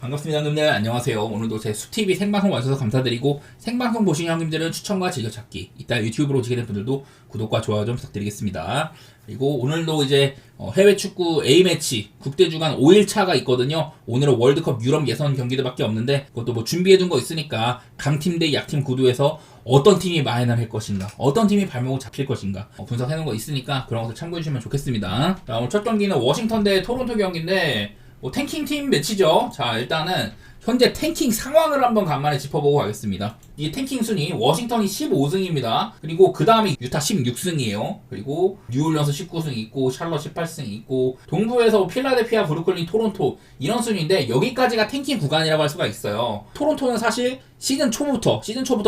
반갑습니다, 형님들. 안녕하세요. 오늘도 제 수TV 생방송 와주셔서 감사드리고, 생방송 보신 형님들은 추천과 즐겨찾기, 이따 유튜브로 오시게 된 분들도 구독과 좋아요 좀 부탁드리겠습니다. 그리고 오늘도 이제 해외 축구 A매치 국대 주간 5일차가 있거든요. 오늘은 월드컵 유럽 예선 경기들밖에 없는데, 그것도 뭐 준비해둔 거 있으니까 강팀 대 약팀 구도에서 어떤 팀이 마이너를 할 것인가, 어떤 팀이 발목을 잡힐 것인가 분석해놓은 거 있으니까 그런 것을 참고해주시면 좋겠습니다. 자, 오늘 첫 경기는 워싱턴 대 토론토 경기인데, 탱킹팀 매치죠. 자, 일단은 현재 탱킹 상황을 한번 간만에 짚어보고 가겠습니다. 이 탱킹 순위 워싱턴이 15승입니다. 그리고 그 다음에 유타 16승이에요. 그리고 뉴올리언스 19승 있고 샬럿 18승 있고 동부에서 필라델피아, 브루클린, 토론토 이런 순위인데 여기까지가 탱킹 구간이라고 할 수가 있어요. 토론토는 사실 시즌 초부터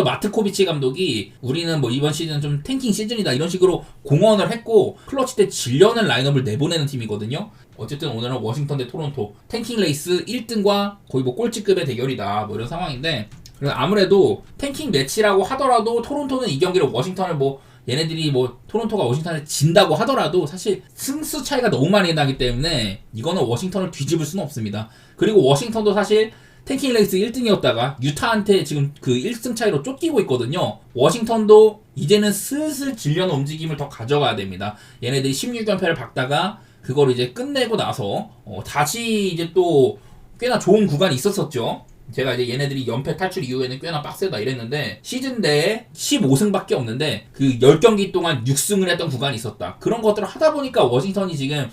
마트코비치 감독이 우리는 뭐 이번 시즌 좀 탱킹 시즌이다 이런 식으로 공언을 했고 클러치 때 질려는 라인업을 내보내는 팀이거든요. 어쨌든 오늘은 워싱턴 대 토론토 탱킹 레이스 1등과 거의 뭐 꼴찌급의 대결이다 뭐 이런 상황인데, 그래서 아무래도 탱킹 매치라고 하더라도 토론토는 이 경기를 워싱턴을 뭐 얘네들이 뭐 토론토가 워싱턴을 진다고 하더라도 사실 승수 차이가 너무 많이 나기 때문에 이거는 워싱턴을 뒤집을 수는 없습니다. 그리고 워싱턴도 사실 탱킹 레이스 1등이었다가 유타한테 지금 그 1승 차이로 쫓기고 있거든요. 워싱턴도 이제는 슬슬 질려는 움직임을 더 가져가야 됩니다. 얘네들이 16연패를 박다가 그걸 이제 끝내고 나서 다시 이제 또 꽤나 좋은 구간이 있었었죠. 제가 이제 얘네들이 연패 탈출 이후에는 꽤나 빡세다 이랬는데 시즌 내에 15승밖에 없는데 그 10경기 동안 6승을 했던 구간이 있었다. 그런 것들을 하다 보니까 워싱턴이 지금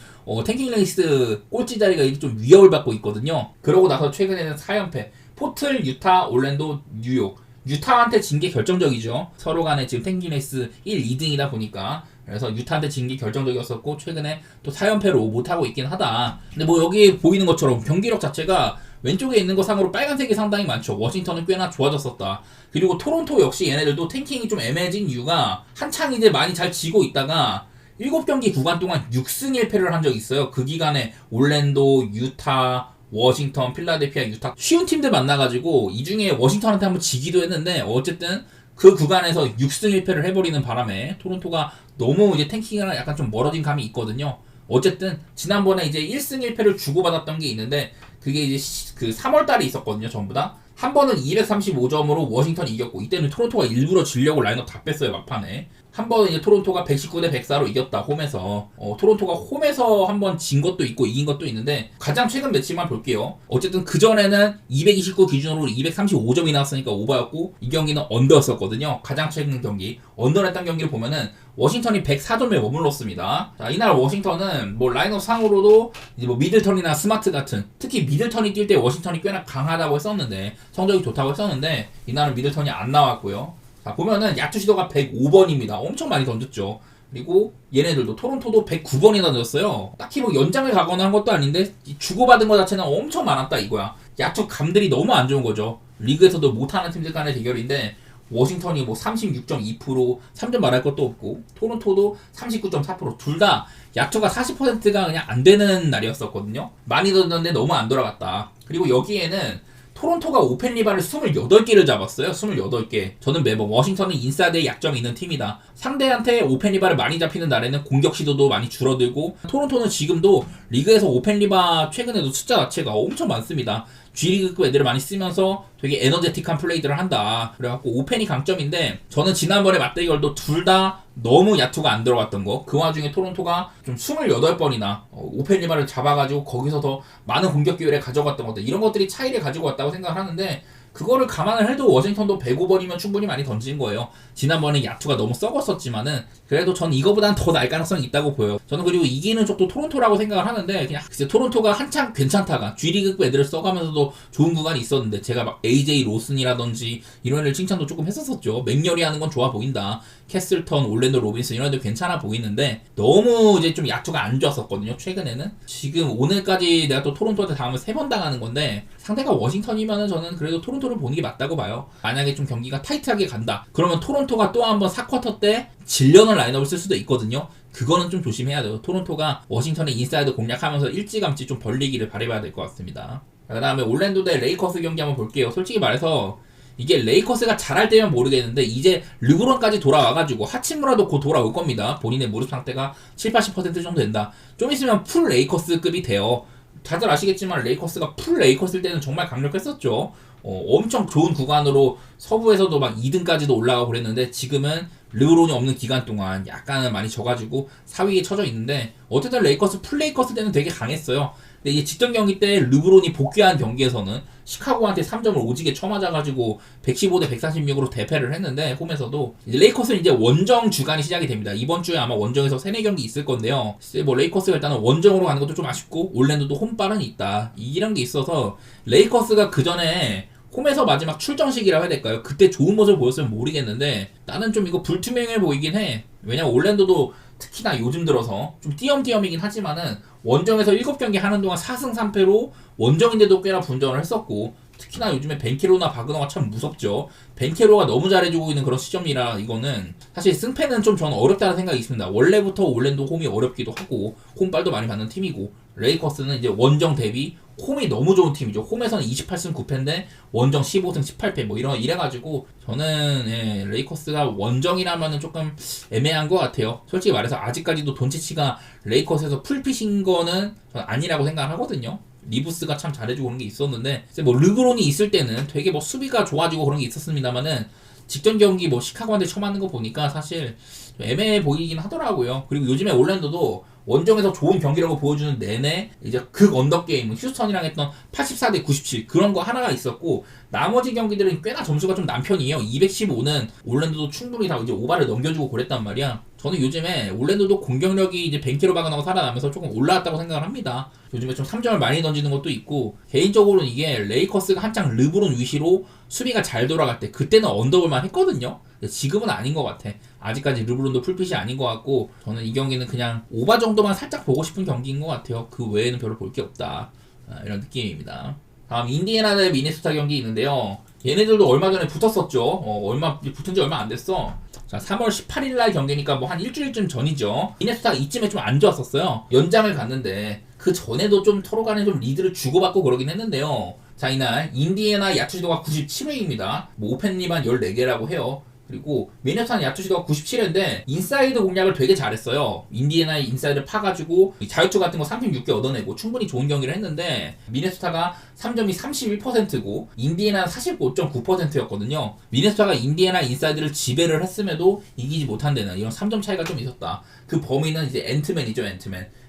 탱킹 레이스 꼴찌 자리가 좀 위협을 받고 있거든요. 그러고 나서 최근에는 4연패 포틀, 유타, 올랜도, 뉴욕 유타한테 진 게 결정적이죠. 서로 간에 지금 탱킹 레이스 1, 2등이다 보니까 그래서 유타한테 진 게 결정적이었었고 최근에 또 4연패로 못하고 있긴 하다. 근데 뭐 여기 보이는 것처럼 경기력 자체가 왼쪽에 있는 거 상으로 빨간색이 상당히 많죠. 워싱턴은 꽤나 좋아졌었다. 그리고 토론토 역시 얘네들도 탱킹이 좀 애매해진 이유가 한창 이제 많이 잘 지고 있다가 7경기 구간 동안 6승 1패를 한 적이 있어요. 그 기간에 올랜도, 유타, 워싱턴, 필라델피아, 유타 쉬운 팀들 만나가지고 이 중에 워싱턴한테 한번 지기도 했는데 어쨌든 그 구간에서 6승 1패를 해버리는 바람에 토론토가 너무 이제 탱킹이랑 약간 좀 멀어진 감이 있거든요. 어쨌든 지난번에 이제 1승 1패를 주고받았던 게 있는데 그게 이제 그 3월달에 있었거든요. 전부 다. 한 번은 235점으로 워싱턴이 이겼고 이때는 토론토가 일부러 지려고 라인업 다 뺐어요. 막판에. 한 번은 이제 토론토가 119대 104로 이겼다. 홈에서. 토론토가 홈에서 한 번 진 것도 있고 이긴 것도 있는데 가장 최근 매치만 볼게요. 어쨌든 그전에는 229 기준으로 235점이 나왔으니까 오버였고 이 경기는 언더였었거든요. 가장 최근 경기. 언더랬던 경기를 보면은 워싱턴이 104점에 머물렀습니다. 자, 이날 워싱턴은 뭐 라인업 상으로도 이제 뭐 미들턴이나 스마트 같은 특히 미들턴이 뛸 때 워싱턴이 꽤나 강하다고 했었는데 성적이 좋다고 했었는데 이날은 미들턴이 안 나왔고요. 자, 보면은 야투 시도가 105번입니다. 엄청 많이 던졌죠. 그리고 얘네들도 토론토도 109번이나 던졌어요. 딱히 뭐 연장을 가거나 한 것도 아닌데 주고받은 것 자체는 엄청 많았다 이거야. 야투 감들이 너무 안 좋은 거죠. 리그에서도 못하는 팀들 간의 대결인데 워싱턴이 뭐 36.2%, 3점 말할 것도 없고 토론토도 39.4% 둘 다 야투가 40%가 그냥 안 되는 날이었었거든요. 많이 던졌는데 너무 안 돌아갔다. 그리고 여기에는 토론토가 오펜 리바를 28개를 잡았어요. 28개. 저는 매번 워싱턴은 인사이드에 약점이 있는 팀이다. 상대한테 오펜 리바를 많이 잡히는 날에는 공격 시도도 많이 줄어들고 토론토는 지금도 리그에서 오펜 리바 최근에도 숫자 자체가 엄청 많습니다. G리그급 애들을 많이 쓰면서 되게 에너제틱한 플레이들을 한다. 그래갖고 오펜이 강점인데 저는 지난번에 맞대결도 둘 다 너무 야투가 안 들어갔던 거. 그 와중에 토론토가 좀 28번이나 오펜 리바를 잡아가지고 거기서 더 많은 공격 기회를 가져갔던 것들 이런 것들이 차이를 가지고 왔다고 생각을 하는데 그거를 감안을 해도 워싱턴도 105번이면 충분히 많이 던진 거예요. 지난번에 야투가 너무 썩었었지만은 그래도 전 이거보단 더 날 가능성이 있다고 보여요. 저는 그리고 이기는 쪽도 토론토라고 생각을 하는데 그냥 글쎄 토론토가 한창 괜찮다가 G리그 애들을 써가면서도 좋은 구간이 있었는데 제가 막 AJ 로슨이라든지 이런 애들 칭찬도 조금 했었었죠. 맥렬이 하는 건 좋아 보인다. 캐슬턴, 올랜도 로빈슨 이런 애들 괜찮아 보이는데 너무 이제 좀 야투가 안 좋았었거든요. 최근에는. 지금 오늘까지 내가 또 토론토한테 당하면 3번 당하는 건데 상대가 워싱턴이면은 저는 그래도 토론토를 보는 게 맞다고 봐요. 만약에 좀 경기가 타이트하게 간다. 그러면 토론토가 또 한번 4쿼터 때 질려는 라인업을 쓸 수도 있거든요. 그거는 좀 조심해야 돼요. 토론토가 워싱턴의 인사이드 공략하면서 일찌감치 좀 벌리기를 바라봐야 될 것 같습니다. 그 다음에 올랜도 대 레이커스 경기 한번 볼게요. 솔직히 말해서 이게 레이커스가 잘할 때면 모르겠는데 이제 르브론까지 돌아와가지고 하치무라도 곧 돌아올 겁니다. 본인의 무릎 상태가 7, 80% 정도 된다. 좀 있으면 풀 레이커스급이 돼요. 다들 아시겠지만 레이커스가 풀 레이커스일 때는 정말 강력했었죠. 엄청 좋은 구간으로 서부에서도 막 2등까지도 올라가고 그랬는데 지금은 르브론이 없는 기간 동안 약간은 많이 져가지고 4위에 처져 있는데 어쨌든 레이커스 풀 레이커스 때는 되게 강했어요. 근데 이제 직전 경기 때 르브론이 복귀한 경기에서는 시카고한테 3점을 오지게 쳐맞아가지고 115대 146으로 대패를 했는데 홈에서도 이제 레이커스는 이제 원정 주간이 시작이 됩니다. 이번 주에 아마 원정에서 3-4경기 있을 건데요. 뭐 레이커스가 일단은 원정으로 가는 것도 좀 아쉽고 올랜도도 홈빨은 있다. 이런 게 있어서 레이커스가 그 전에 홈에서 마지막 출정식이라고 해야 될까요? 그때 좋은 모습을 보였으면 모르겠는데 나는 좀 이거 불투명해 보이긴 해. 왜냐면 올랜도도 특히나 요즘 들어서 좀 띄엄띄엄이긴 하지만은 원정에서 7경기 하는 동안 4승 3패로 원정인데도 꽤나 분전을 했었고 특히나 요즘에 벤케로나 바그너가 참 무섭죠. 벤케로가 너무 잘해주고 있는 그런 시점이라 이거는 사실 승패는 좀 저는 어렵다는 생각이 있습니다. 원래부터 올랜도 홈이 어렵기도 하고 홈빨도 많이 받는 팀이고 레이커스는 이제 원정 대비 홈이 너무 좋은 팀이죠. 홈에서는 28승 9패인데 원정 15승 18패 뭐 이래가지고 저는 레이커스가 원정이라면은 조금 애매한 것 같아요. 솔직히 말해서 아직까지도 돈치치가 레이커스에서 풀핏인 거는 저는 아니라고 생각하거든요. 리브스가 참 잘해주고 그런 게 있었는데 뭐 르브론이 있을 때는 되게 뭐 수비가 좋아지고 그런 게 있었습니다만은 직전 경기 뭐 시카고한테 쳐맞는 거 보니까 사실 좀 애매해 보이긴 하더라고요. 그리고 요즘에 올랜도도 원정에서 좋은 경기라고 보여주는 내내 이제 극 언더 게임 휴스턴이랑 했던 84대 97 그런 거 하나가 있었고 나머지 경기들은 꽤나 점수가 좀 난 편이에요. 215는 올랜도도 충분히 다 이제 오바를 넘겨주고 그랬단 말이야. 저는 요즘에 올랜도도 공격력이 이제 벤케로 바그너가 살아나면서 조금 올라왔다고 생각을 합니다. 요즘에 좀 3점을 많이 던지는 것도 있고 개인적으로는 이게 레이커스가 한창 르브론 위시로 수비가 잘 돌아갈 때 그때는 언더볼만 했거든요. 지금은 아닌 것 같아. 아직까지 르브론도 풀핏이 아닌 것 같고 저는 이 경기는 그냥 오바 정도만 살짝 보고 싶은 경기인 것 같아요. 그 외에는 별로 볼 게 없다. 이런 느낌입니다. 다음 인디애나 대 미네소타 경기 있는데요. 얘네들도 얼마 전에 붙었었죠. 붙은 지 얼마 안 됐어. 자, 3월 18일날 경기니까 뭐 한 일주일쯤 전이죠. 미네소타가 이쯤에 좀 안 좋았었어요. 연장을 갔는데 그 전에도 좀 서로 간에 좀 리드를 주고받고 그러긴 했는데요. 자, 이날 인디애나 야투시도가 97회입니다. 뭐 오펜 리반 14개라고 해요. 그리고 미네소타는 야투시도가 97회인데 인사이드 공략을 되게 잘했어요. 인디애나의 인사이드를 파가지고 자유투 같은 거 36개 얻어내고 충분히 좋은 경기를 했는데 미네소타가 3점이 31%고 인디애나는 45.9%였거든요. 미네소타가 인디애나 인사이드를 지배를 했음에도 이기지 못한다는 이런 3점 차이가 좀 있었다. 그 범위는 이제 앤트맨이죠.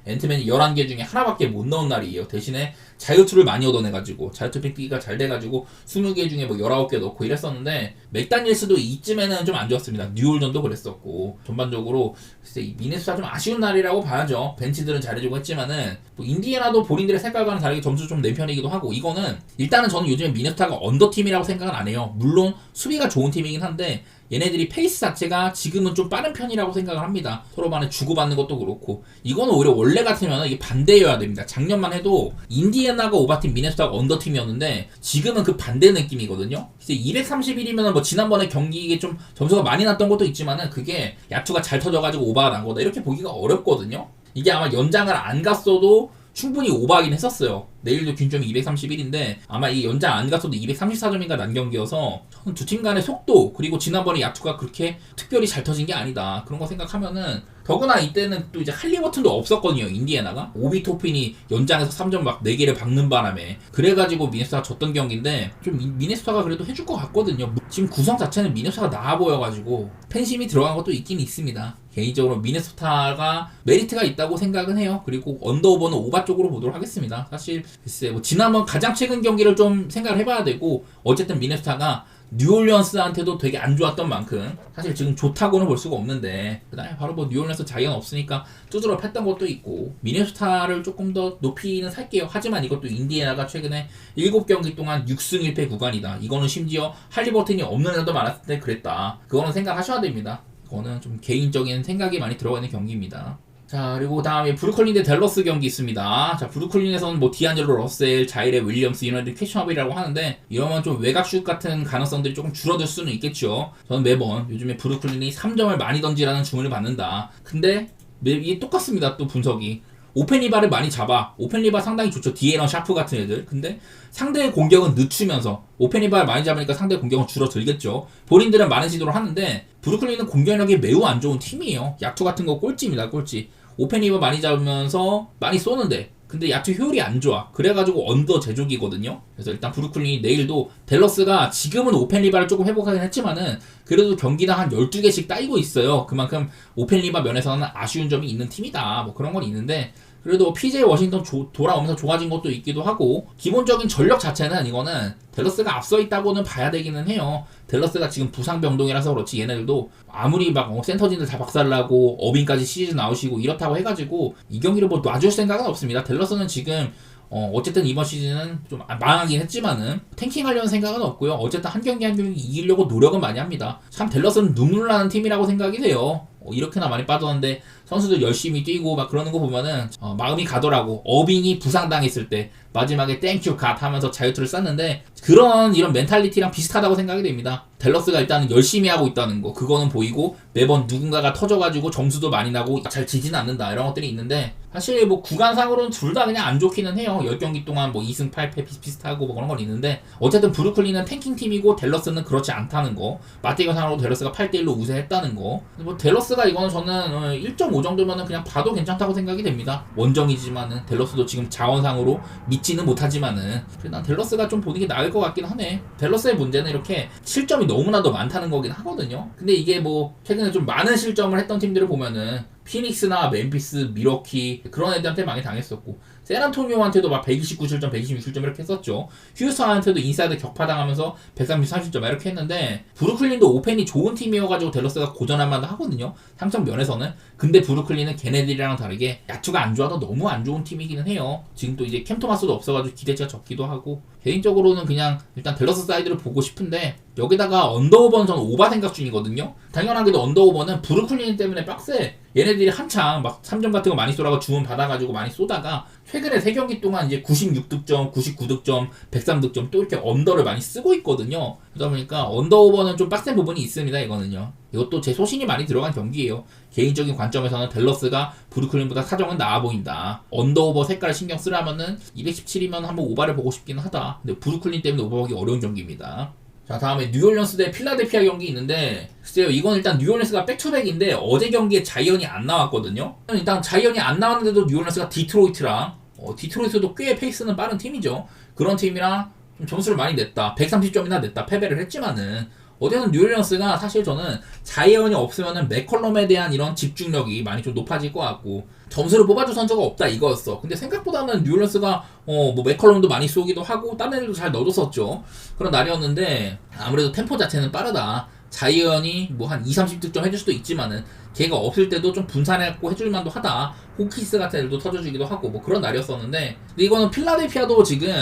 앤트맨이 11개 중에 하나밖에 못 넣은 날이에요. 대신에 자유투를 많이 얻어내가지고 자유투 픽기가 잘 돼가지고 20개 중에 뭐 19개 넣고 이랬었는데 맥다니엘스도 이쯤에는 좀 안 좋았습니다. 뉴올전도 그랬었고 전반적으로 글쎄 미네소타 좀 아쉬운 날이라고 봐야죠. 벤치들은 잘해주고 했지만은 뭐 인디애나도 본인들의 색깔과는 다르게 점수 좀 낸 편이기도 하고 이거는 일단은 저는 요즘에 미네소타가 언더팀이라고 생각은 안 해요. 물론 수비가 좋은 팀이긴 한데 얘네들이 페이스 자체가 지금은 좀 빠른 편이라고 생각을 합니다. 서로 간에 주고받는 것도 그렇고 이거는 오히려 원래 같으면 이게 반대여야 됩니다. 작년만 해도 인디애나가 오바팀 미네소타가 언더팀이었는데 지금은 그 반대 느낌이거든요. 231이면 뭐 지난번에 경기에 좀 점수가 많이 났던 것도 있지만은 그게 야투가 잘 터져가지고 오바가 난 거다 이렇게 보기가 어렵거든요. 이게 아마 연장을 안 갔어도 충분히 오버하긴 했었어요. 내일도 균점이 231인데 아마 이 연장 안 갔어도 234점인가 난 경기여서 저는 두 팀 간의 속도 그리고 지난번에 야투가 그렇게 특별히 잘 터진 게 아니다. 그런 거 생각하면은 더구나 이때는 또 이제 할리버튼도 없었거든요. 인디애나가 오비 토핀이 연장에서 3점 막 4개를 박는 바람에 그래가지고 미네소타가 졌던 경기인데 좀 미네소타가 그래도 해줄 것 같거든요. 지금 구성 자체는 미네소타가 나아 보여가지고 팬심이 들어간 것도 있긴 있습니다. 개인적으로 미네소타가 메리트가 있다고 생각은 해요. 그리고 언더오버는 오바 쪽으로 보도록 하겠습니다. 사실 글쎄 뭐 지난번 가장 최근 경기를 좀 생각을 해봐야 되고 어쨌든 미네소타가 뉴올리언스한테도 되게 안 좋았던 만큼 사실 지금 좋다고는 볼 수가 없는데 그다음에 바로 뭐 뉴올리언스 자기가 없으니까 두드러 팼던 것도 있고 미네소타를 조금 더 높이는 살게요. 하지만 이것도 인디애나가 최근에 7경기 동안 6승 1패 구간이다. 이거는 심지어 할리버튼이 없는 애도 많았을 때 그랬다. 그거는 생각하셔야 됩니다. 그거는 좀 개인적인 생각이 많이 들어가 있는 경기입니다. 자, 그리고 다음에 브루클린 대 댈러스 경기 있습니다. 자, 브루클린에서는 뭐 디안젤로 러셀, 자이레 윌리엄스 이런 애들이 캐치업이라고 하는데 이러면 좀 외곽슛 같은 가능성들이 조금 줄어들 수는 있겠죠. 저는 매번 요즘에 브루클린이 3점을 많이 던지라는 주문을 받는다. 근데 이게 똑같습니다. 또 분석이. 오펜리바를 많이 잡아. 오펜리바 상당히 좋죠. 디에런 샤프 같은 애들. 근데 상대의 공격은 늦추면서 오펜리바를 많이 잡으니까 상대의 공격은 줄어들겠죠. 본인들은 많은 시도를 하는데 브루클린은 공격력이 매우 안 좋은 팀이에요. 야투 같은 거 꼴찌입니다. 꼴찌. 오펜리바 많이 잡으면서 많이 쏘는데 근데 야투 효율이 안 좋아. 그래가지고 언더 제조기거든요. 그래서 일단 브루클린이 내일도 댈러스가 지금은 오펜 리바를 조금 회복하긴 했지만은 그래도 경기당 한 12개씩 따이고 있어요. 그만큼 오펜 리바 면에서는 아쉬운 점이 있는 팀이다. 뭐 그런 건 있는데 그래도 PJ 워싱턴 돌아오면서 좋아진 것도 있기도 하고 기본적인 전력 자체는 이거는 댈러스가 앞서 있다고는 봐야 되기는 해요. 댈러스가 지금 부상 병동이라서 그렇지 얘네들도 아무리 막 센터진들 다 박살나고 어빈까지 시즌 나오시고 이렇다고 해가지고 이 경기를 뭐 놔줄 생각은 없습니다. 댈러스는 지금 어쨌든 이번 시즌은 좀 망하긴 했지만은 탱킹하려는 생각은 없고요. 어쨌든 한 경기 한 경기 이기려고 노력은 많이 합니다. 참 댈러스는 눈물 나는 팀이라고 생각이 돼요. 이렇게나 많이 빠졌는데 선수들 열심히 뛰고 막 그러는 거 보면은 마음이 가더라고. 어빙이 부상당했을 때 마지막에 땡큐 갓 하면서 자유투를 쐈는데 그런 이런 멘탈리티랑 비슷하다고 생각이 됩니다. 댈러스가 일단은 열심히 하고 있다는 거 그거는 보이고 매번 누군가가 터져가지고 점수도 많이 나고 잘 지진 않는다 이런 것들이 있는데 사실 뭐 구간상으로는 둘 다 그냥 안 좋기는 해요. 10경기 동안 뭐 2승 8패 비슷비슷하고 뭐 그런 건 있는데 어쨌든 브루클린은 탱킹팀이고 댈러스는 그렇지 않다는 거 맞대결상으로 댈러스가 8대1로 우세했다는 거 뭐 댈러스가 이거는 저는 1.5 정도면은 그냥 봐도 괜찮다고 생각이 됩니다. 원정이지만은 댈러스도 지금 자원상으로 믿지는 못하지만은 난 댈러스가 좀 보는 게 나을 것 같긴 하네. 댈러스의 문제는 이렇게 실점이 너무나도 많다는 거긴 하거든요. 근데 이게 뭐 최근에 좀 많은 실점을 했던 팀들을 보면은 피닉스나 멤피스, 미러키 그런 애들한테 많이 당했었고 샌안토니오한테도 막 129실점, 126실점 이렇게 했었죠. 휴스턴한테도 인사이드 격파당하면서 133실점 이렇게 했는데 브루클린도 오펜이 좋은 팀이어가지고 댈러스가 고전할 만도 하거든요. 상점 면에서는. 근데 브루클린은 걔네들이랑 다르게 야투가 안 좋아도 너무 안 좋은 팀이기는 해요. 지금 또 이제 캠 토마스도 없어가지고 기대치가 적기도 하고 개인적으로는 그냥 일단 댈러스 사이드를 보고 싶은데 여기다가 언더오버는 저는 오바 생각 중이거든요. 당연하게도 언더오버는 브루클린 때문에 빡세. 얘네들이 한창 막 3점 같은 거 많이 쏘라고 주문 받아가지고 많이 쏘다가 최근에 3경기 동안 이제 96득점, 99득점, 103득점 또 이렇게 언더를 많이 쓰고 있거든요. 그러다 보니까 언더오버는 좀 빡센 부분이 있습니다. 이거는요. 이것도 제 소신이 많이 들어간 경기예요. 개인적인 관점에서는 댈러스가 브루클린보다 사정은 나아 보인다. 언더오버 색깔을 신경 쓰라면은 217이면 한번 오바를 보고 싶긴 하다. 근데 브루클린 때문에 오버하기 어려운 경기입니다. 자 다음에 뉴올리언스 대 필라델피아 경기 있는데 글쎄요 이건 일단 뉴올리언스가 백투백인데 어제 경기에 자이언이 안 나왔거든요. 일단 자이언이 안 나왔는데도 뉴올리언스가 디트로이트랑 디트로이트도 꽤 페이스는 빠른 팀이죠. 그런 팀이랑 좀 점수를 많이 냈다. 130점이나 냈다. 패배를 했지만은 어디는 뉴올리언스가 사실 저는 자이언이 없으면은 맥컬럼에 대한 이런 집중력이 많이 좀 높아질 것 같고 점수를 뽑아줄 선수가 없다 이거였어. 근데 생각보다는 뉴올리언스가 뭐 맥컬럼도 많이 쏘기도 하고 다른 애들도 잘 넣어줬었죠. 그런 날이었는데 아무래도 템포 자체는 빠르다. 자이언이 뭐 한 2-30득점 해줄 수도 있지만은 걔가 없을 때도 좀 분산해갖고 해줄 만도 하다. 호키스 같은 애들도 터져주기도 하고 뭐 그런 날이었었는데 근데 이거는 필라델피아도 지금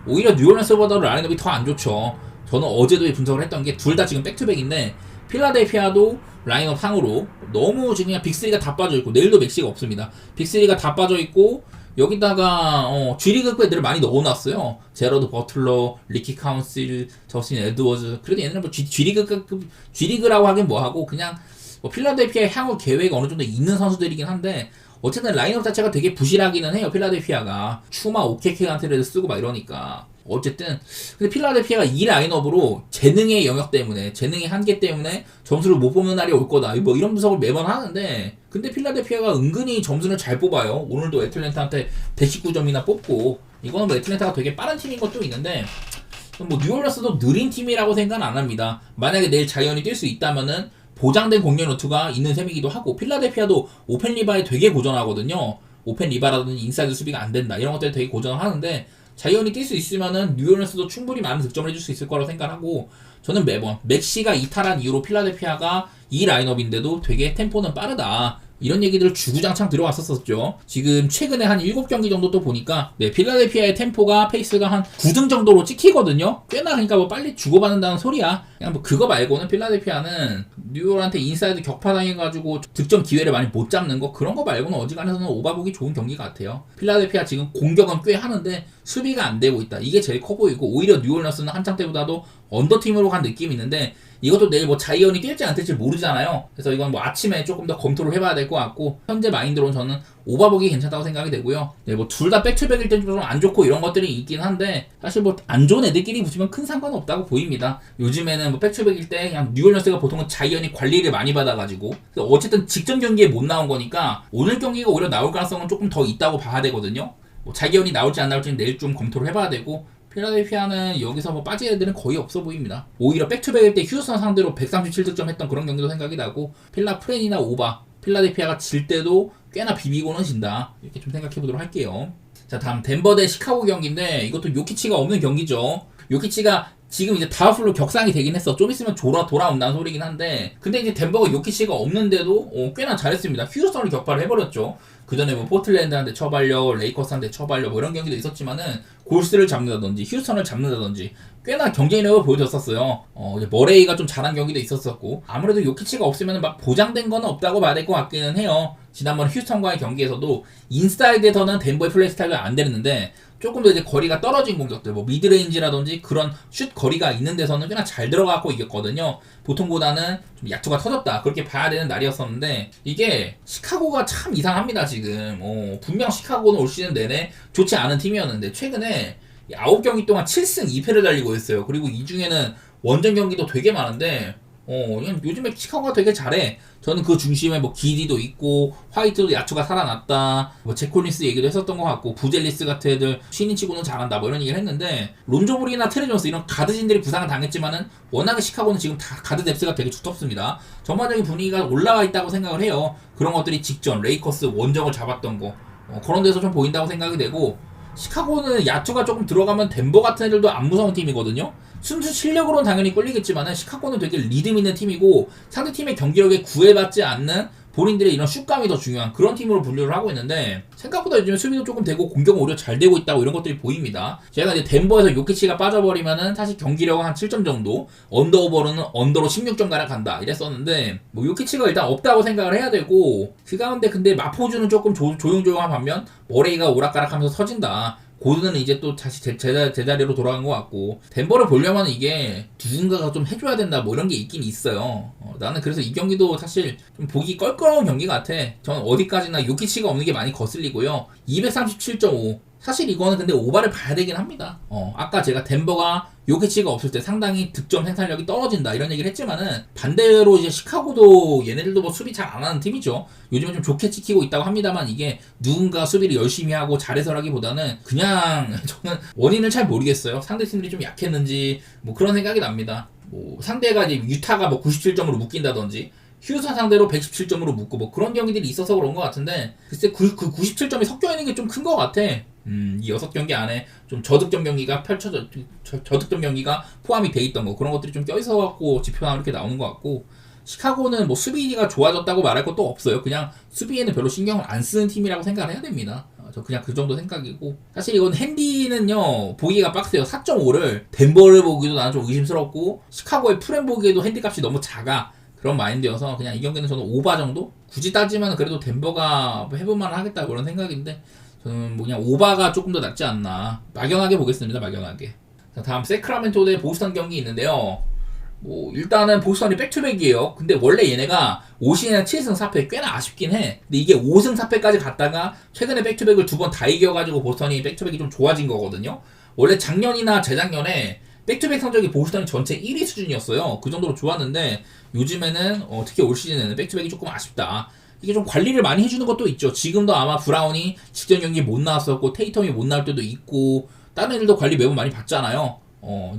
오히려 뉴올리언스보다 라인업이 더 안 좋죠. 저는 어제도 분석을 했던 게 둘 다 지금 백투백인데 필라델피아도 라인업 상으로 너무 지금 그냥 빅3가 다 빠져있고 내일도 맥시가 없습니다. 빅3가 다 빠져있고 여기다가 G리그 애들을 많이 넣어놨어요. 제러드 버틀러, 리키 카운실, 저스틴 에드워즈. 그래도 얘네는 뭐 G리그라고 하긴 뭐하고 그냥 뭐 필라델피아의 향후 계획이 어느 정도 있는 선수들이긴 한데 어쨌든 라인업 자체가 되게 부실하기는 해요. 필라델피아가 추마 오케케한테를 쓰고 막 이러니까 어쨌든 근데 필라델피아가 이 라인업으로 재능의 영역 때문에 재능의 한계 때문에 점수를 못 뽑는 날이 올 거다 뭐 이런 분석을 매번 하는데 근데 필라델피아가 은근히 점수를 잘 뽑아요. 오늘도 애틀랜타한테 119점이나 뽑고 이거는 뭐 애틀랜타가 되게 빠른 팀인 것도 있는데 뭐 뉴올리언스도 느린 팀이라고 생각은 안 합니다. 만약에 내일 자이언이 뛸 수 있다면은 보장된 공격 루트가 있는 셈이기도 하고 필라델피아도 오펜 리바에 되게 고전하거든요. 오펜 리바라든지 인사이드 수비가 안 된다 이런 것들이 되게 고전하는데 자이언이 뛸 수 있으면은 뉴올리언스도 충분히 많은 득점을 해줄 수 있을 거라고 생각하고 저는 매번 맥시가 이탈한 이후로 필라델피아가 이 라인업인데도 되게 템포는 빠르다. 이런 얘기들을 주구장창 들어왔었었죠. 지금 최근에 한 7경기 정도 또 보니까 필라델피아의 템포가 페이스가 한 9등 정도로 찍히거든요. 꽤나 그러니까 뭐 빨리 주고받는다는 소리야. 그냥 뭐 그거 말고는 필라델피아는 뉴올한테 인사이드 격파당해가지고 득점 기회를 많이 못 잡는 거 그런 거 말고는 어지간해서는 오바보기 좋은 경기 같아요. 필라델피아 지금 공격은 꽤 하는데 수비가 안 되고 있다. 이게 제일 커 보이고 오히려 뉴올리언스는 한창 때보다도 언더팀으로 간 느낌이 있는데 이것도 내일 뭐 자이언이 뛸지 안 뛸지 모르잖아요. 그래서 이건 뭐 아침에 조금 더 검토를 해봐야 될 것 같고 현재 마인드로는 저는 오바보기 괜찮다고 생각이 되고요. 네, 뭐 둘 다 백투백일 때 좀 안 좋고 이런 것들이 있긴 한데 사실 뭐 안 좋은 애들끼리 붙이면 큰 상관 없다고 보입니다. 요즘에는 뭐 백투백일 때 그냥 뉴올리언스가 보통은 자이언이 관리를 많이 받아가지고 어쨌든 직전 경기에 못 나온 거니까 오늘 경기가 오히려 나올 가능성은 조금 더 있다고 봐야 되거든요. 뭐 자기연이 나올지 안 나올지는 내일 좀 검토를 해봐야 되고, 필라델피아는 여기서 뭐 빠질 애들은 거의 없어 보입니다. 오히려 백투백일 때 휴스턴 상대로 137득점 했던 그런 경기도 생각이 나고, 필라 프렌이나 오바, 필라델피아가 질 때도 꽤나 비비고는 진다. 이렇게 좀 생각해 보도록 할게요. 자, 다음 덴버 대 시카고 경기인데, 이것도 요키치가 없는 경기죠. 요키치가 지금 이제 다우플로 격상이 되긴 했어. 좀 있으면 돌아온다는 소리긴 한데, 근데 이제 덴버가 요키치가 없는데도 꽤나 잘했습니다. 휴스턴을 격파를 해버렸죠. 그 전에 뭐 포틀랜드한테 처발려, 레이커스한테 처발려 뭐 이런 경기도 있었지만은 골스를 잡는다든지 휴스턴을 잡는다든지 꽤나 경쟁력을 보여줬었어요. 이제 머레이가 좀 잘한 경기도 있었었고, 아무래도 요키치가 없으면 막 보장된 건 없다고 봐야 될 것 같기는 해요. 지난번 휴스턴과의 경기에서도 인사이드에서는 덴버의 플레이 스타일가 안 되는데, 조금 더 이제 거리가 떨어진 공격들, 뭐 미드레인지라든지 그런 슛 거리가 있는 데서는 꽤나 잘 들어가고 이겼거든요. 보통보다는 좀 약투가 터졌다, 그렇게 봐야 되는 날이었었는데, 이게 시카고가 참 이상합니다 지금. 분명 시카고는 올 시즌 내내 좋지 않은 팀이었는데 최근에 9경기 동안 7승 2패를 달리고 있어요. 그리고 이 중에는 원정 경기도 되게 많은데, 요즘에 시카고가 되게 잘해. 저는 그 중심에 뭐 기디도 있고, 화이트도 야투가 살아났다, 뭐 제콜린스 얘기도 했었던 것 같고, 부젤리스 같은 애들 신인 치고는 잘한다, 뭐 이런 얘기를 했는데, 론조블이나 테레 존스 이런 가드진들이 부상을 당했지만은 워낙에 시카고는 지금 다 가드 뎁스가 되게 두텁습니다. 전반적인 분위기가 올라와 있다고 생각을 해요. 그런 것들이 직전 레이커스 원정을 잡았던 거, 그런 데서 좀 보인다고 생각이 되고, 시카고는 야투가 조금 들어가면 덴버 같은 애들도 안 무서운 팀이거든요. 순수 실력으로는 당연히 끌리겠지만 시카고는 되게 리듬 있는 팀이고, 상대팀의 경기력에 구애받지 않는 본인들의 이런 슛감이 더 중요한 그런 팀으로 분류를 하고 있는데, 생각보다 요즘에 수비도 조금 되고 공격은 오히려 잘 되고 있다고 이런 것들이 보입니다. 제가 이제 덴버에서 요키치가 빠져버리면은 사실 경기력은 한 7점 정도, 언더오버로는 언더로 16점 가량 간다 이랬었는데, 뭐 요키치가 일단 없다고 생각을 해야 되고, 그 가운데 근데 마포주는 조금 조용조용한 반면 머레이가 오락가락하면서 서진다. 고드는 이제 또 다시 제자리로 돌아간 것 같고, 덴버를 보려면 이게 누군가가 좀 해줘야 된다 뭐 이런 게 있긴 있어요. 나는 그래서 이 경기도 사실 좀 보기 껄끄러운 경기 같아. 저는 어디까지나 요키치가 없는 게 많이 거슬리고요. 237.5, 사실 이거는 근데 오바를 봐야 되긴 합니다. 아까 제가 덴버가 요키치가 없을 때 상당히 득점 생산력이 떨어진다 이런 얘기를 했지만은, 반대로 이제 시카고도 얘네들도 뭐 수비 잘 안 하는 팀이죠. 요즘에 좀 좋게 지키고 있다고 합니다만, 이게 누군가 수비를 열심히 하고 잘해서라기보다는 그냥 저는 원인을 잘 모르겠어요. 상대팀들이 좀 약했는지 뭐 그런 생각이 납니다. 뭐 상대가 이제 유타가 뭐 97점으로 묶인다든지, 휴스턴 상대로 117점으로 묶고 뭐 그런 경기들이 있어서 그런 것 같은데, 글쎄 그 97점이 섞여 있는 게 좀 큰 것 같아. 이 6경기 안에 좀 저득점 경기가 저득점 경기가 포함이 돼 있던 거, 그런 것들이 좀 껴있어 갖고 지표가 이렇게 나오는 것 같고, 시카고는 뭐 수비가 좋아졌다고 말할 것도 없어요. 그냥 수비에는 별로 신경을 안 쓰는 팀이라고 생각을 해야 됩니다. 저 그냥 그 정도 생각이고, 사실 이건 핸디는요 보기가 빡세요. 4.5를 덴버를 보기도 나는 좀 의심스럽고, 시카고의 프렘 보기에도 핸디 값이 너무 작아. 그런 마인드여서 그냥 이 경기는 저는 오바 정도? 굳이 따지면 그래도 덴버가 해볼만 하겠다 그런 생각인데, 저는 뭐 그냥 오바가 조금 더 낫지 않나. 막연하게 보겠습니다. 막연하게. 자, 다음 세크라멘토 대 보스턴 경기 있는데요. 뭐 일단은 보스턴이 백투백이에요. 근데 원래 얘네가 5시즌에 7승 4패 꽤나 아쉽긴 해. 근데 이게 5승 4패까지 갔다가 최근에 백투백을 2번 다 이겨가지고 보스턴이 백투백이 좀 좋아진 거거든요. 원래 작년이나 재작년에 백투백 성적이 보스턴이 전체 1위 수준이었어요. 그 정도로 좋았는데, 요즘에는 특히 올 시즌에는 백투백이 조금 아쉽다. 이게 좀 관리를 많이 해주는 것도 있죠. 지금도 아마 브라운이 직전 경기에 못 나왔었고, 테이텀이 못 나올 때도 있고, 다른 애들도 관리 매우 많이 받잖아요.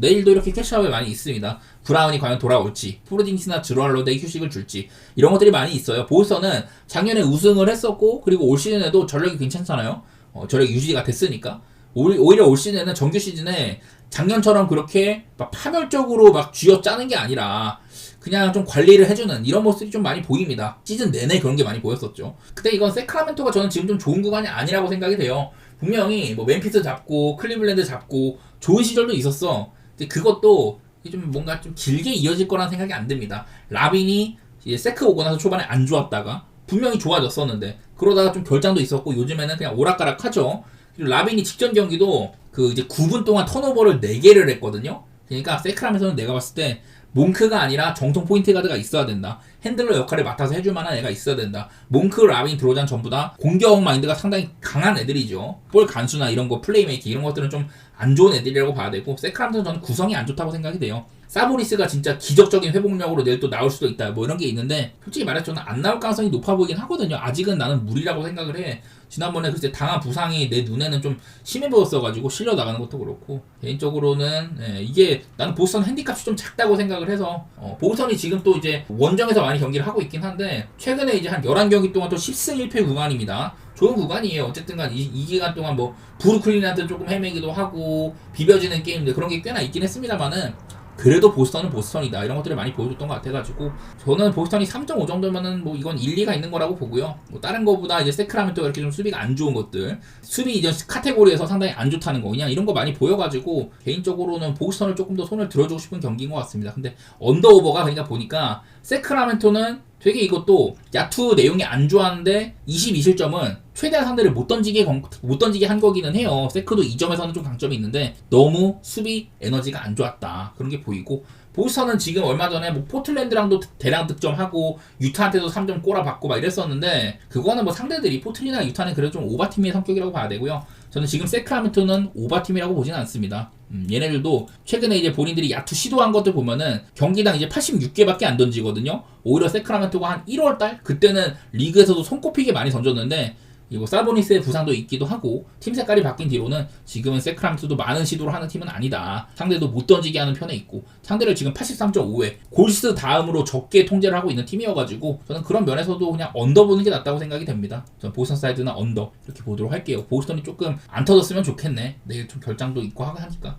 내일도 이렇게 캐치아웃이 많이 있습니다. 브라운이 과연 돌아올지, 포르징스나 드루알로드에 휴식을 줄지, 이런 것들이 많이 있어요. 보스턴은 작년에 우승을 했었고, 그리고 올 시즌에도 전력이 괜찮잖아요. 전력이 유지가 됐으니까. 오히려 올 시즌에는 정규 시즌에 작년처럼 그렇게 막 파멸적으로 막 쥐어짜는 게 아니라 그냥 좀 관리를 해주는 이런 모습이 좀 많이 보입니다. 시즌 내내 그런 게 많이 보였었죠. 근데 이건 세크라멘토가 저는 지금 좀 좋은 구간이 아니라고 생각이 돼요. 분명히 뭐 멤피스 잡고 클리블랜드 잡고 좋은 시절도 있었어. 근데 그것도 좀 뭔가 좀 길게 이어질 거라는 생각이 안 듭니다. 라빈이 이제 세크 오고 나서 초반에 안 좋았다가 분명히 좋아졌었는데, 그러다가 좀 결장도 있었고 요즘에는 그냥 오락가락하죠. 그리고 라빈이 직전 경기도 그 이제 9분 동안 턴오버를 4개를 했거든요. 그러니까 세크라멘토는 내가 봤을 때 몽크가 아니라 정통 포인트 가드가 있어야 된다. 핸들러 역할을 맡아서 해줄 만한 애가 있어야 된다. 몽크, 라빈, 드로잔 전부 다 공격 마인드가 상당히 강한 애들이죠. 볼 간수나 이런 거, 플레이메이킹 이런 것들은 좀 안 좋은 애들이라고 봐야 되고, 세크라멘토는 저는 구성이 안 좋다고 생각이 돼요. 사보니스가 진짜 기적적인 회복력으로 내일 또 나올 수도 있다 뭐 이런 게 있는데, 솔직히 말해서 저는 안 나올 가능성이 높아 보이긴 하거든요. 아직은 나는 무리라고 생각을 해. 지난번에 글쎄 당한 부상이 내 눈에는 좀 심해 보였어가지고 실려 나가는 것도 그렇고, 개인적으로는 이게 나는 보스턴 핸디값이 좀 작다고 생각을 해서, 보스턴이 지금 또 이제 원정에서 많이 경기를 하고 있긴 한데, 최근에 이제 한 11경기 동안 또 10승 1패 구간입니다. 좋은 구간이에요. 어쨌든 간 이 기간 동안 뭐 브루클린한테 조금 헤매기도 하고 비벼지는 게임들 그런 게 꽤나 있긴 했습니다만은, 그래도 보스턴은 보스턴이다 이런 것들을 많이 보여줬던 것 같아가지고, 저는 보스턴이 3.5 정도면은 뭐 이건 일리가 있는 거라고 보고요. 뭐 다른 거보다 이제 세크라멘토가 이렇게 좀 수비가 안 좋은 것들, 수비 이전 카테고리에서 상당히 안 좋다는 거, 그냥 이런 거 많이 보여가지고 개인적으로는 보스턴을 조금 더 손을 들어주고 싶은 경기인 것 같습니다. 근데 언더오버가 그러니까 보니까 세크라멘토는 되게 이것도 야투 내용이 안 좋았는데 22실점은 최대한 상대를 못 던지게 한 거기는 해요. 세크도 이 점에서는 좀 강점이 있는데 너무 수비 에너지가 안 좋았다 그런 게 보이고, 보스턴은 지금 얼마 전에 뭐 포틀랜드랑도 대량 득점하고 유타한테도 3점 꼬라박고 막 이랬었는데, 그거는 뭐 상대들이 포틀이나 유타는 그래도 좀 오바팀의 성격이라고 봐야 되고요. 저는 지금 세크라멘토는 오바팀이라고 보지는 않습니다. 얘네들도 최근에 이제 본인들이 야투 시도한 것들 보면은 경기당 이제 86개밖에 안 던지거든요. 오히려 세크라멘토가 한 1월달 그때는 리그에서도 손꼽히게 많이 던졌는데, 이거 사보니스의 부상도 있기도 하고 팀 색깔이 바뀐 뒤로는 지금은 세크라멘토도 많은 시도를 하는 팀은 아니다. 상대도 못 던지게 하는 편에 있고, 상대를 지금 83.5에 골스 다음으로 적게 통제를 하고 있는 팀이어가지고, 저는 그런 면에서도 그냥 언더 보는 게 낫다고 생각이 됩니다. 저는 보스턴 사이드나 언더 이렇게 보도록 할게요. 보스턴이 조금 안 터졌으면 좋겠네. 내일 좀 결장도 있고 하니까.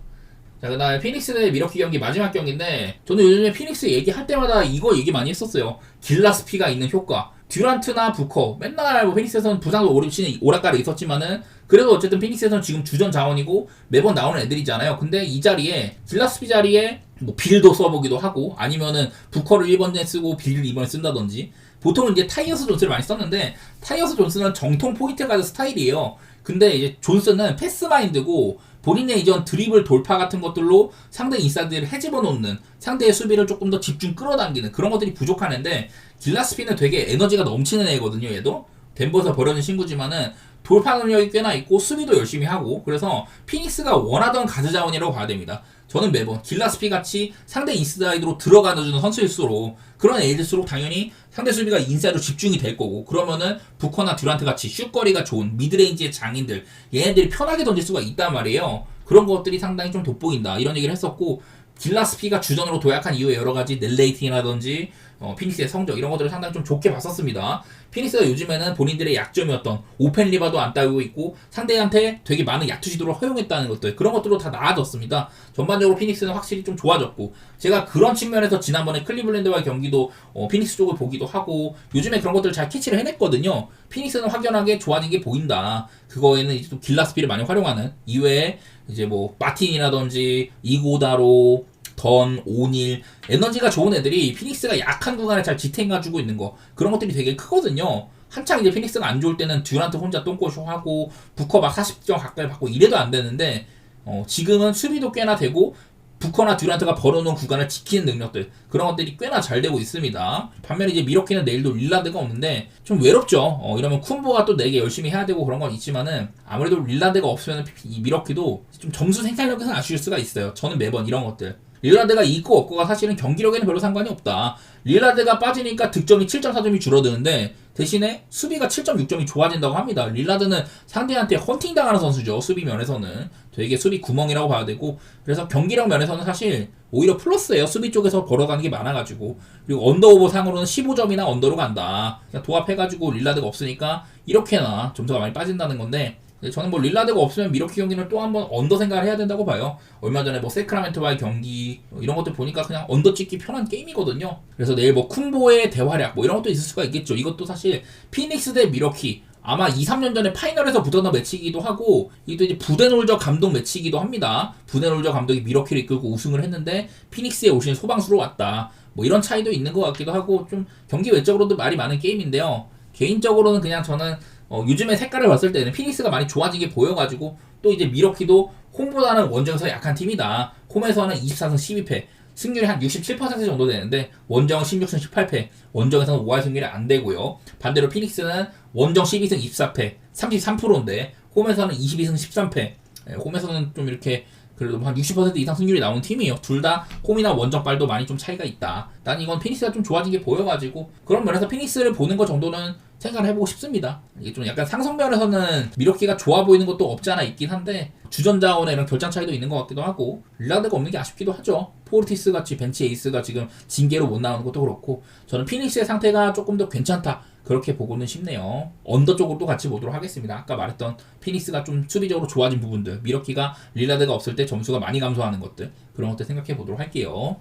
자, 그 다음에 피닉스 대 미러키 경기 마지막 경기인데, 저는 요즘에 피닉스 얘기할 때마다 이거 얘기 많이 했었어요. 길라스피가 있는 효과. 듀란트나 부커 맨날 뭐 피닉스에서는 부상도 오락가락 있었지만은, 그래도 어쨌든 피닉스에서는 지금 주전 자원이고 매번 나오는 애들이잖아요. 근데 이 자리에 길라스피 자리에 뭐 빌도 써보기도 하고, 아니면은 부커를 1번에 쓰고 빌을 2번에 쓴다든지, 보통은 이제 타이어스 존스를 많이 썼는데, 타이어스 존스는 정통 포인트 가드 스타일이에요. 근데 이제 존스는 패스 마인드고 본인의 이전 드리블 돌파 같은 것들로 상대 인사이드를 헤집어 놓는, 상대의 수비를 조금 더 집중 끌어당기는 그런 것들이 부족한 애인데, 길라스피는 되게 에너지가 넘치는 애거든요. 얘도 덴버에서 버려진 친구지만은 돌파 능력이 꽤나 있고 수비도 열심히 하고, 그래서 피닉스가 원하던 가드 자원이라고 봐야 됩니다. 저는 매번 길라스피 같이 상대 인사이드로 들어가주는 선수일수록, 그런 애들일수록 당연히 상대 수비가 인사이드로 집중이 될 거고, 그러면은 부커나 듀란트 같이 슛거리가 좋은 미드레인지의 장인들, 얘네들이 편하게 던질 수가 있단 말이에요. 그런 것들이 상당히 좀 돋보인다 이런 얘기를 했었고, 길라스피가 주전으로 도약한 이후에 여러가지 넬레이팅이라든지 피닉스의 성적 이런 것들을 상당히 좀 좋게 봤었습니다. 피닉스가 요즘에는 본인들의 약점이었던 오펜 리바도 안 따위고 있고 상대한테 되게 많은 야투 시도를 허용했다는 것들, 그런 것들로 다 나아졌습니다. 전반적으로 피닉스는 확실히 좀 좋아졌고, 제가 그런 측면에서 지난번에 클리블랜드와의 경기도 피닉스 쪽을 보기도 하고 요즘에 그런 것들을 잘 캐치를 해냈거든요. 피닉스는 확연하게 좋아진 게 보인다. 그거에는 이제 또 길라스피를 많이 활용하는, 이외에 이제 뭐 마틴이라든지 이고다로, 던, 오닐, 에너지가 좋은 애들이 피닉스가 약한 구간에 잘 지탱해주고 있는 거, 그런 것들이 되게 크거든요. 한창 이제 피닉스가 안 좋을 때는 듀란트 혼자 똥꼬쇼 하고 부커 막 40점 가까이 받고 이래도 안 되는데, 지금은 수비도 꽤나 되고 부커나 듀란트가 벌어놓은 구간을 지키는 능력들, 그런 것들이 꽤나 잘 되고 있습니다. 반면에 이제 미러키는 내일도 릴란드가 없는데 좀 외롭죠. 이러면 쿤보가 또 내게 열심히 해야 되고 그런 건 있지만은, 아무래도 릴란드가 없으면 이 미러키도 좀 점수 생산력에서 아쉬울 수가 있어요. 저는 매번 이런 것들, 릴란드가 있고 없고가 사실은 경기력에는 별로 상관이 없다. 릴란드가 빠지니까 득점이 7.4점이 줄어드는데 대신에 수비가 7.6점이 좋아진다고 합니다. 릴란드는 상대한테 헌팅당하는 선수죠. 수비 면에서는 되게 수비 구멍이라고 봐야 되고, 그래서 경기력 면에서는 사실 오히려 플러스예요. 수비 쪽에서 벌어가는 게 많아가지고. 그리고 언더오버 상으로는 15점이나 언더로 간다. 그냥 도합해가지고 릴란드가 없으니까 이렇게나 점수가 많이 빠진다는 건데, 저는 뭐 릴라드가 없으면 미러키 경기는 또 한번 언더 생각을 해야 된다고 봐요. 얼마 전에 뭐 세크라멘토와의 경기 이런 것들 보니까 그냥 언더 찍기 편한 게임이거든요. 그래서 내일 뭐 쿤보의 대활약 뭐 이런 것도 있을 수가 있겠죠. 이것도 사실 피닉스 대 미러키, 아마 2, 3년 전에 파이널에서 붙었던 매치이기도 하고, 이것도 이제 부데놀저 감독 매치이기도 합니다. 부데놀저 감독이 미러키를 이끌고 우승을 했는데 피닉스에 오신 소방수로 왔다. 뭐 이런 차이도 있는 것 같기도 하고, 좀 경기 외적으로도 말이 많은 게임인데요. 개인적으로는 그냥 저는 요즘에 색깔을 봤을 때는 피닉스가 많이 좋아진 게 보여가지고, 또 이제 미러키도 홈보다는 원정에서 약한 팀이다. 홈에서는 24승 12패, 승률이 한 67% 정도 되는데 원정은 16승 18패, 원정에서는 5할 승률이 안 되고요. 반대로 피닉스는 원정 12승 24패, 33%인데 홈에서는 22승 13패, 홈에서는 좀 이렇게 그래도 한 60% 이상 승률이 나오는 팀이에요. 둘 다 홈이나 원정발도 많이 좀 차이가 있다. 난 이건 피닉스가 좀 좋아진 게 보여가지고 그런 면에서 피닉스를 보는 것 정도는 생각을 해보고 싶습니다. 이게 좀 약간 상성면에서는 미러키가 좋아 보이는 것도 없지 않아 있긴 한데 주전 자원의 이런 결장 차이도 있는 것 같기도 하고 릴라드가 없는 게 아쉽기도 하죠. 포르티스 같이 벤치 에이스가 지금 징계로 못 나오는 것도 그렇고 저는 피닉스의 상태가 조금 더 괜찮다. 그렇게 보고는 싶네요. 언더 쪽으로도 같이 보도록 하겠습니다. 아까 말했던 피닉스가 좀 수비적으로 좋아진 부분들, 미러키가 릴라드가 없을 때 점수가 많이 감소하는 것들, 그런 것들 생각해 보도록 할게요.